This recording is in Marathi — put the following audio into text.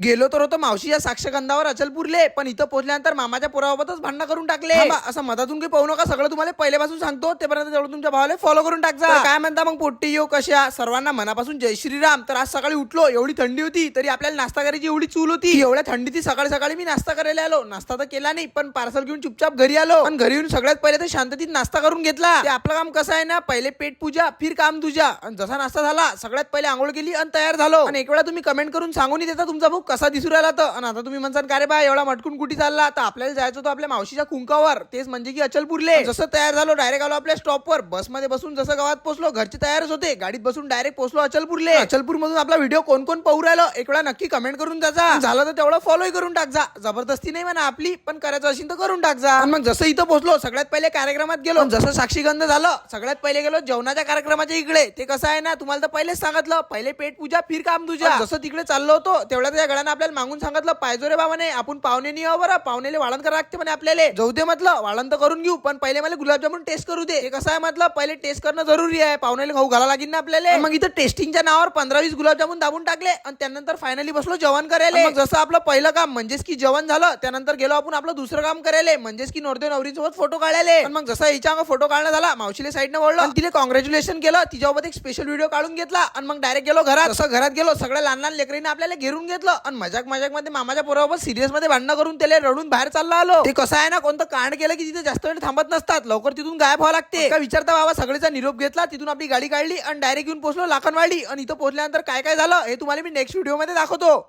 गेलो तर होतो मावशीच्या साक्षगंधावर अचलपूरले, पण इथं पोहोचल्यानंतर मामाच्या पोराबाबतच भांडणं करून टाकले. असं मधातून काही पाहू नका, सगळं तुम्हाला पहिल्यापासून सांगतो, तेपर्यंत तेवढं तुमच्या भावाला फॉलो करून टाकजा. काय म्हणता मग पोट्टी यो कशा सर्वांना मनापासून जय श्रीराम. तर आज सकाळी उठलो, एवढी थंडी होती तरी आपल्याला नाश्ता करायची एवढी चूल होती. एवढ्या थंडीत सकाळी सकाळी मी नाश्ता करायला आलो. नाश्ता तर केला नाही, पण पार्सल घेऊन चुपचाप घरी आलो. पण घरी येऊन सगळ्यात पहिले तर शांततेत नाश्ता करून घेतला. ते आपलं काम कसं आहे ना, पहिले पेट पूजा फिर काम तुझा. आणि जसा नाश्ता झाला सगळ्यात पहिले आंघोळ केली आणि तयार झालो. आणि एक वेळा तुम्ही कमेंट करून सांगून देता तुमचा भाऊ कसा दिसू राहिला. तर आणि आता तुम्ही म्हणसान का रे बा एवढा मटकून कुठे चालला. तर आपल्याला जायचं होतं आपल्या मावशीच्या कुंकावर, तेच म्हणजे की अचलपूरले. जसं तयार झालो डायरेक्ट आलो आपल्या स्टॉपवर. बसमध्ये बसून जसं गावात पोहोचलो, घरचे तयारच होते, गाडीत बसून डायरेक्ट पोहोचलो अचलपूरले. अचलपूर मधून आपला व्हिडिओ कोण कोण पाहू राहिलो एक वेळा नक्की कमेंट करून जायचा. झालं तर तेवढं फॉलो करून टाकजा. जबरदस्ती नाही म्हणा आपली, पण करायचं असेल तर करून टाकजा. मग जसं इथं पोहोचलो सगळ्यात पहिले कार्यक्रमात गेलो. जसं साक्षीगंध झालं सगळ्यात पहिले गेलो जेवणाच्या कार्यक्रमाच्या इकडे. ते कसं आहे ना, तुम्हाला तर पहिलेच सांगितलं, पहिले पेट पूजा फिर काम तुझ्या. जसं तिकडे चाललो होतो तेवढ्या त्या गळ्यानं आपल्याला मागून सांगितलं, पाहिजे रे बाबा नाही आपण पाहुणे नाही आहो बरं, पाहुणेले वाळण करा लागते म्हणे आपल्याला. जाऊ दे म्हटलं, वाळण तर करून घेऊ, पण पहिले मला गुलाबजामुन टेस्ट करू दे. कसं आहे म्हटलं, पहिले टेस्ट करणं जरुरी आहे, पाहुणेले खाऊ घाला लागेल ना आपल्याला. मग इथं टेस्टिंगच्या नावावर 15-20 गुलाबजामुन दाबून टाकले आणि त्यानंतर फायनली बसलो जेवण करायला. जसं आपलं पहिलं काम म्हणजेच की जेवण झालं, त्यानंतर गेलो आपण आपलं दुसरं काम करायला, म्हणजेच की नवरदेव नवरीसोबत फोटो काढायला. मग जसं हिच्या फोटो काढणं झाला, मावशीले साईडनं वळलो आणि तिला कॉंग्रॅच्युलेशन केलं, तिच्यासोबत एक स्पेशल व्हिडिओ काढून घेतला आणि मग डायरेक्ट गेलो घरात. जसं घरात गेलो सगळ्या लहान लहान लेकरीने आपल्याला घेरून घेतलं आणि मजाक मध्ये मामाच्या पोरासोबत सिरियस मध्ये भांडणं करून त्याला रडून बाहेर चालला आलो. ते कसं आहे ना, कोणतं कांड केलं की तिथे जास्त वेळ थांबत नसतात, लवकर तिथून गायब व्हावं लागते. का विचारता बाबा सगळेचा निरोप घेतला, तिथून आपली गाडी काढली आणि डायरेक्ट येऊन पोहोचलो लाखनवाडी. आणि इथं पोहोचल्यानंतर काय काय झालं हे तुम्हाला मी नेक्स्ट व्हिडिओ मध्ये दाखवतो.